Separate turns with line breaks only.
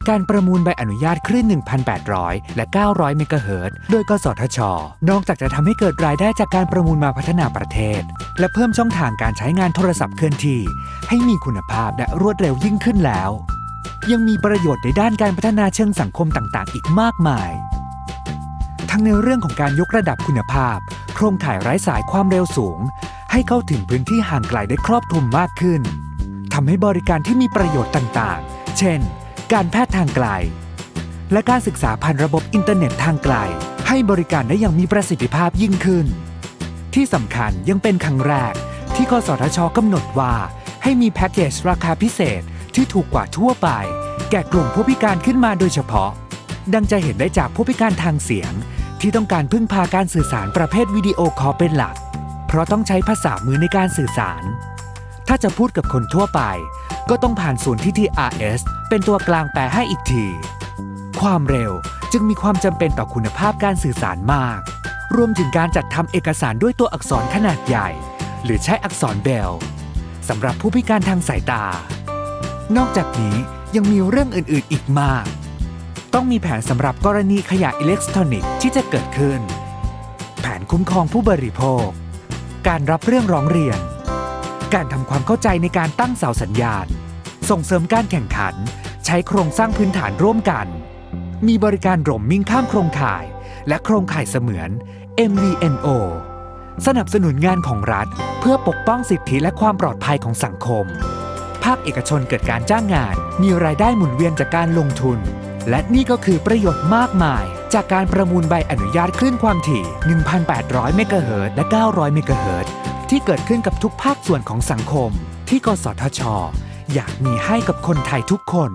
การประมูลใบอนุญาตคลื่น 1,800 และ 900 เมกะเฮิรตซ์โดยกสทช.นอกจากจะทำให้เกิดรายได้จากการประมูลมาพัฒนาประเทศและเพิ่มช่องทางการใช้งานโทรศัพท์เคลื่อนที่ให้มีคุณภาพและรวดเร็วยิ่งขึ้นแล้วยังมีประโยชน์ในด้านการพัฒนาเชิงสังคมต่างๆอีกมากมายทั้งในเรื่องของการยกระดับคุณภาพโครงข่ายไร้สายความเร็วสูงให้เข้าถึงพื้นที่ห่างไกลได้ครอบคลุมมากขึ้นทำให้บริการที่มีประโยชน์ต่างๆเช่นการแพทย์ทางไกลและการศึกษาผ่านระบบอินเทอร์เน็ตทางไกลให้บริการได้อย่างมีประสิทธิภาพยิ่งขึ้นที่สำคัญยังเป็นครั้งแรกที่กสทช.กำหนดว่าให้มีแพ็กเกจราคาพิเศษที่ถูกกว่าทั่วไปแก่กลุ่มผู้พิการขึ้นมาโดยเฉพาะดังจะเห็นได้จากผู้พิการทางเสียงที่ต้องการพึ่งพาการสื่อสารประเภทวิดีโอคอลเป็นหลักเพราะต้องใช้ภาษามือในการสื่อสารถ้าจะพูดกับคนทั่วไปก็ต้องผ่านศูนย์ที่ TRS เป็นตัวกลางแปลให้อีกทีความเร็วจึงมีความจำเป็นต่อคุณภาพการสื่อสารมากรวมถึงการจัดทำเอกสารด้วยตัวอักษรขนาดใหญ่หรือใช้อักษรเบรลล์สำหรับผู้พิการทางสายตานอกจากนี้ยังมีเรื่องอื่นๆอีกมากต้องมีแผนสำหรับกรณีขยะอิเล็กทรอนิกส์ที่จะเกิดขึ้นแผนคุ้มครองผู้บริโภคการรับเรื่องร้องเรียนการทำความเข้าใจในการตั้งเสาสัญญาณส่งเสริมการแข่งขันใช้โครงสร้างพื้นฐานร่วมกันมีบริการโรมมิ่งข้ามโครงข่ายและโครงข่ายเสมือน MVNO สนับสนุนงานของรัฐเพื่อปกป้องสิทธิและความปลอดภัยของสังคมภาคเอกชนเกิดการจ้างงานมีรายได้หมุนเวียนจากการลงทุนและนี่ก็คือประโยชน์มากมายจากการประมูลใบอนุญาตคลื่นความถี่ 1,800 เมกะเฮิรตซ์และ 900 เมกะเฮิรตซ์ที่เกิดขึ้นกับทุกภาคส่วนของสังคมที่กสทช.อยากมีให้กับคนไทยทุกคน